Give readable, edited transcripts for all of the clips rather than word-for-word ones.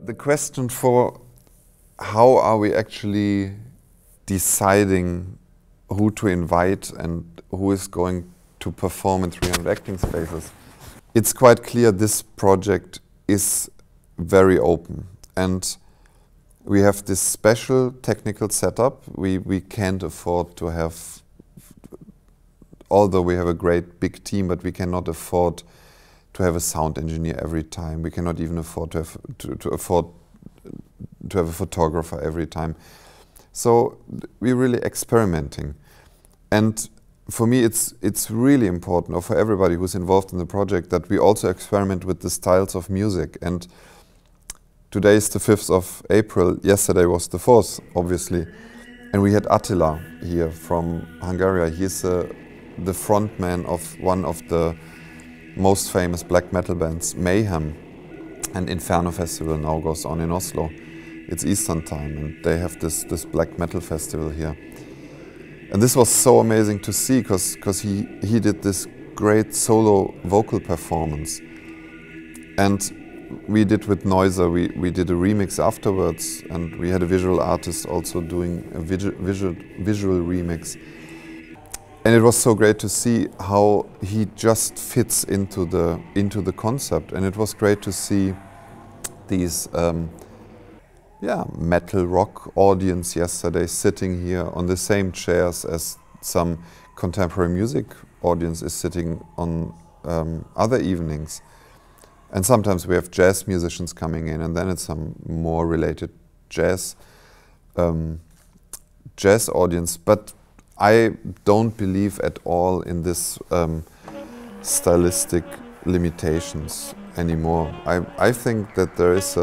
The question for how are we actually deciding who to invite and who is going to perform in 300 acting spaces. It's quite clear this project is very open, and we have this special technical setup. We can't afford to have, although we have a great big team, but we cannot afford to have a sound engineer every time. We cannot even afford to have a photographer every time. So we're really experimenting. And for me, it's really important, or for everybody who's involved in the project, that we also experiment with the styles of music. And today is the 5th of April. Yesterday was the 4th, obviously. And we had Attila here from Hungary. He's the frontman of one of the most famous black metal bands, Mayhem. And Inferno Festival now goes on in Oslo. It's Eastern time, and they have this black metal festival here. And this was so amazing to see, because he did this great solo vocal performance. And we did with Noiser, we did a remix afterwards, and we had a visual artist also doing a visual remix. And it was so great to see how he just fits into the concept. And it was great to see these metal rock audience yesterday sitting here on the same chairs as some contemporary music audience is sitting on other evenings. And sometimes we have jazz musicians coming in, and then it's some more related jazz audience. But I don't believe at all in this stylistic limitations anymore. I think that there is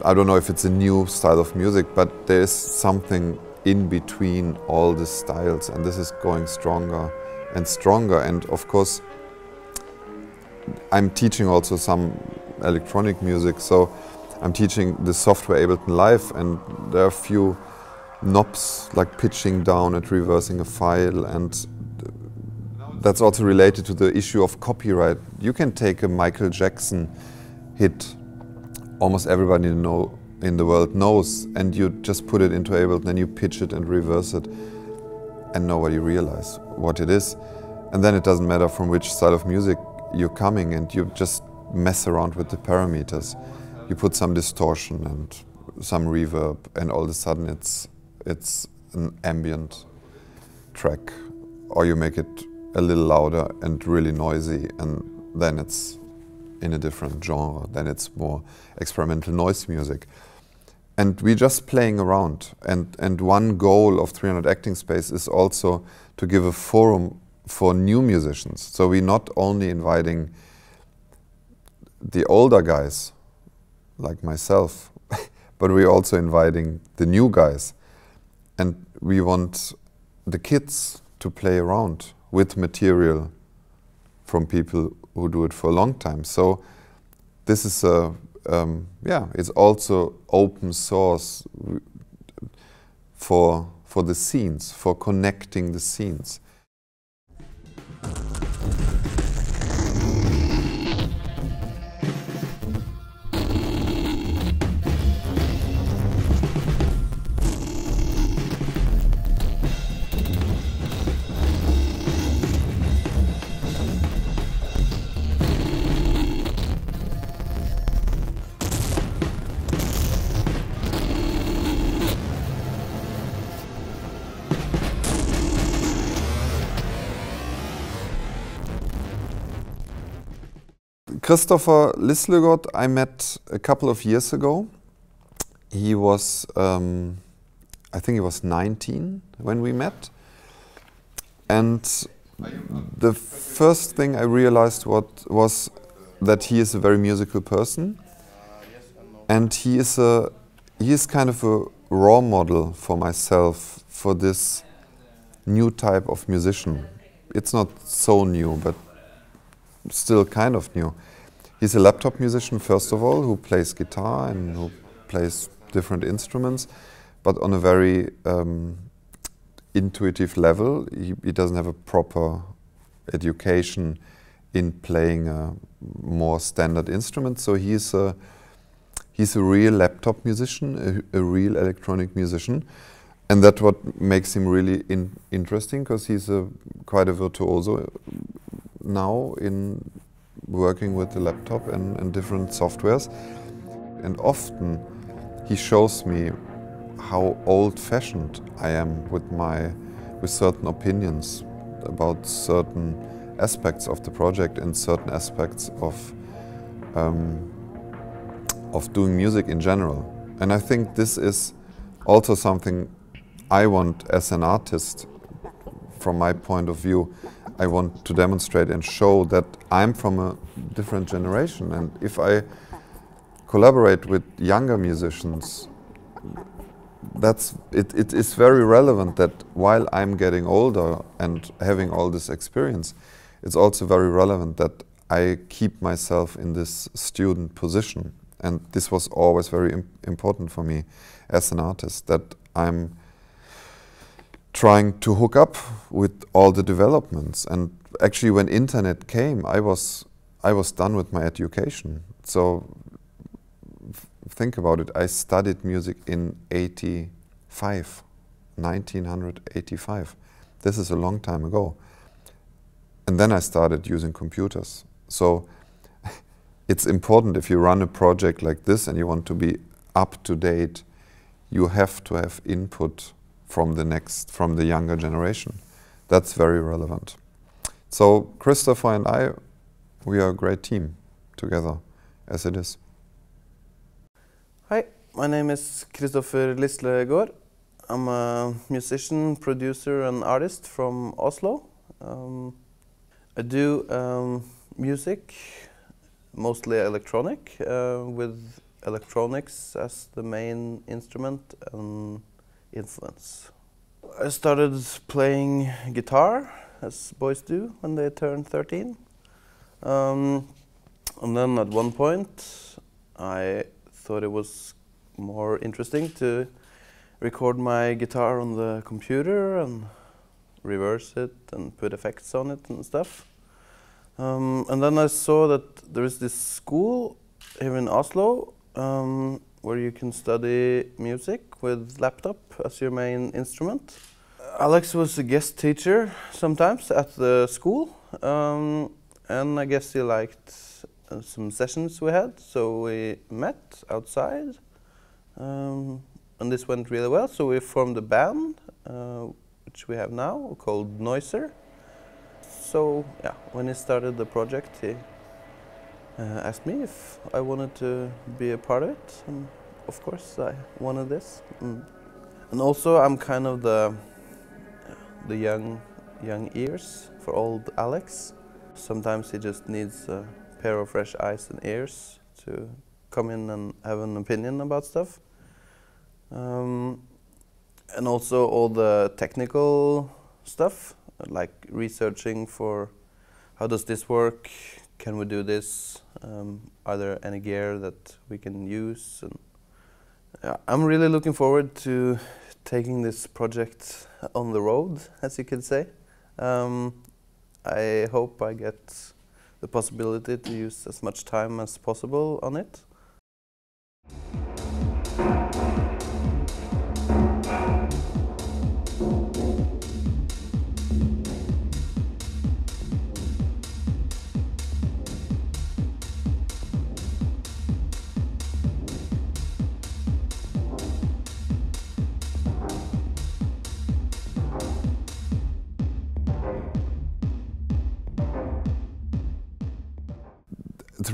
I don't know if it's a new style of music, but there is something in between all the styles, and this is going stronger and stronger. And of course, I'm teaching also some electronic music, so I'm teaching the software Ableton Live, and there are a few knobs like pitching down and reversing a file, and that's also related to the issue of copyright. You can take a Michael Jackson hit, almost everybody in the world knows, and you just put it into Ableton and you pitch it and reverse it, and nobody realizes what it is. And then it doesn't matter from which style of music you're coming, and you just mess around with the parameters. You put some distortion and some reverb, and all of a sudden it's an ambient track, or you make it a little louder and really noisy, and then it's in a different genre. Then it's more experimental noise music. And we're just playing around. And one goal of 300 Acting Space is also to give a forum for new musicians. So we're not only inviting the older guys, like myself, but we're also inviting the new guys. And we want the kids to play around with material from people who do it for a long time. So this is it's also open source for the scenes, for connecting the scenes. Kristoffer Lislegaard I met a couple of years ago. He was, I think he was 19 when we met. And the first thing I realized was that he is a very musical person. And he is kind of a role model for myself for this new type of musician. It's not so new, but still kind of new. He's a laptop musician, first of all, who plays guitar and who plays different instruments, but on a very intuitive level. He doesn't have a proper education in playing a more standard instrument. So he's a real laptop musician, a real electronic musician, and that's what makes him really interesting, because he's quite a virtuoso now in working with the laptop and different softwares. And often he shows me how old-fashioned I am with certain opinions about certain aspects of the project and certain aspects of doing music in general. And I think this is also something I want as an artist. From my point of view, I want to demonstrate and show that I'm from a different generation, and if I collaborate with younger musicians, it is very relevant that while I'm getting older and having all this experience, it's also very relevant that I keep myself in this student position. And this was always very important for me as an artist, that I'm trying to hook up with all the developments. And actually when internet came, I was done with my education. So think about it, I studied music in 1985. This is a long time ago. And then I started using computers. So it's important, if you run a project like this and you want to be up to date, you have to have input from the younger generation. That's very relevant. So Kristoffer and I, we are a great team together, as it is. Hi, my name is Kristoffer Lislegaard. I'm a musician, producer and artist from Oslo. I do music, mostly electronic, with electronics as the main instrument and influence. I started playing guitar, as boys do when they turn 13. And then at one point I thought it was more interesting to record my guitar on the computer and reverse it and put effects on it and stuff. And then I saw that there is this school here in Oslo where you can study music with laptop as your main instrument. Alex was a guest teacher sometimes at the school, and I guess he liked some sessions we had, so we met outside, and this went really well, so we formed a band, which we have now, called Noiser. So yeah, when he started the project, he asked me if I wanted to be a part of it, and of course I wanted this. And also I'm kind of the young ears for old Alex. Sometimes he just needs a pair of fresh eyes and ears to come in and have an opinion about stuff. And also all the technical stuff, like researching for how does this work, can we do this, are there any gear that we can use. And I'm really looking forward to taking this project on the road, as you could say. I hope I get the possibility to use as much time as possible on it.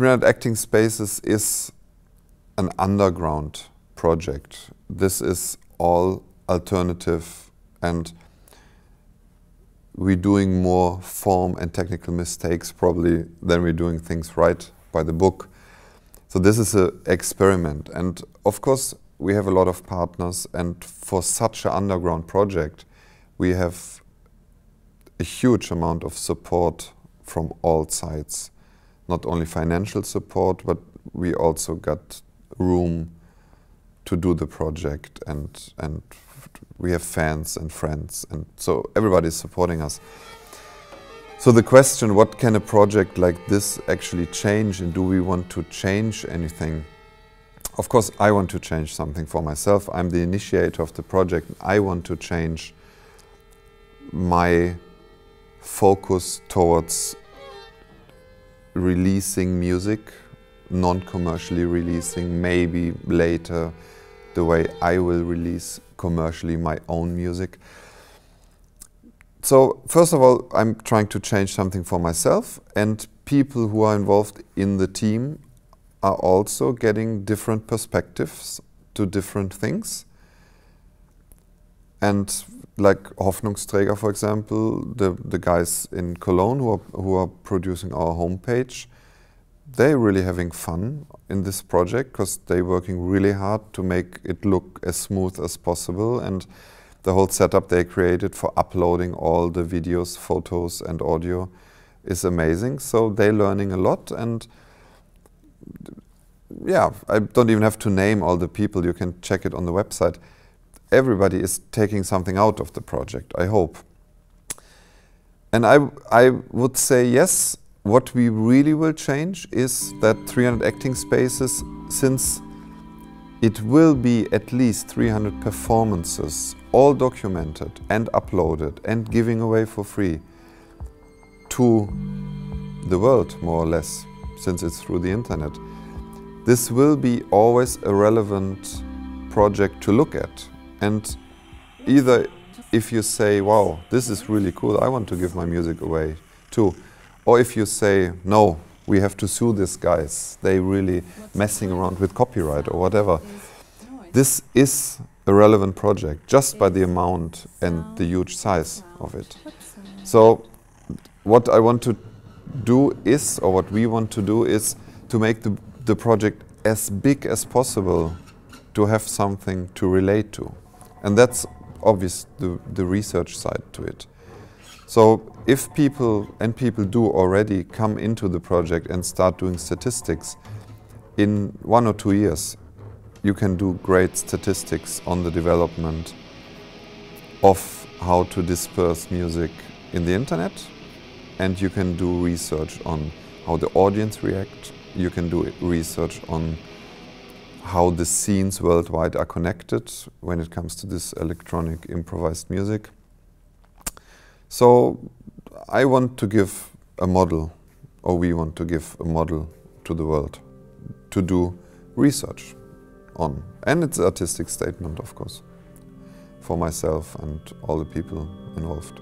Trinidad Acting Spaces is an underground project. This is all alternative, and we're doing more form and technical mistakes probably than we're doing things right by the book. So this is an experiment, and of course we have a lot of partners, and for such an underground project we have a huge amount of support from all sides. Not only financial support, but we also got room to do the project, and we have fans and friends, and so everybody's supporting us. So the question, what can a project like this actually change, and do we want to change anything? Of course, I want to change something for myself. I'm the initiator of the project. I want to change my focus towards releasing music, non-commercially releasing, maybe later the way I will release commercially my own music. So first of all, I'm trying to change something for myself, and people who are involved in the team are also getting different perspectives to different things. And like Hoffnungsträger, for example, the guys in Cologne who are producing our homepage, they're really having fun in this project because they're working really hard to make it look as smooth as possible, and the whole setup they created for uploading all the videos, photos and audio is amazing. So they're learning a lot, and yeah, I don't even have to name all the people, you can check it on the website. Everybody is taking something out of the project, I hope. And I would say yes, what we really will change is that 300 acting spaces, since it will be at least 300 performances, all documented and uploaded and giving away for free to the world, more or less, since it's through the internet. This will be always a relevant project to look at. And either if you say, wow, this is really cool, I want to give my music away too. Or if you say, no, we have to sue these guys, they really messing around with copyright or whatever. This is a relevant project just by the amount and the huge size of it. So what I want to do is, or what we want to do is to make the project as big as possible to have something to relate to. And that's obvious, the research side to it. So if people do already come into the project and start doing statistics, in 1 or 2 years you can do great statistics on the development of how to disperse music in the internet, and you can do research on how the audience react, you can do research on how the scenes worldwide are connected when it comes to this electronic improvised music. So I want to give a model, or we want to give a model to the world to do research on. And it's an artistic statement, of course, for myself and all the people involved.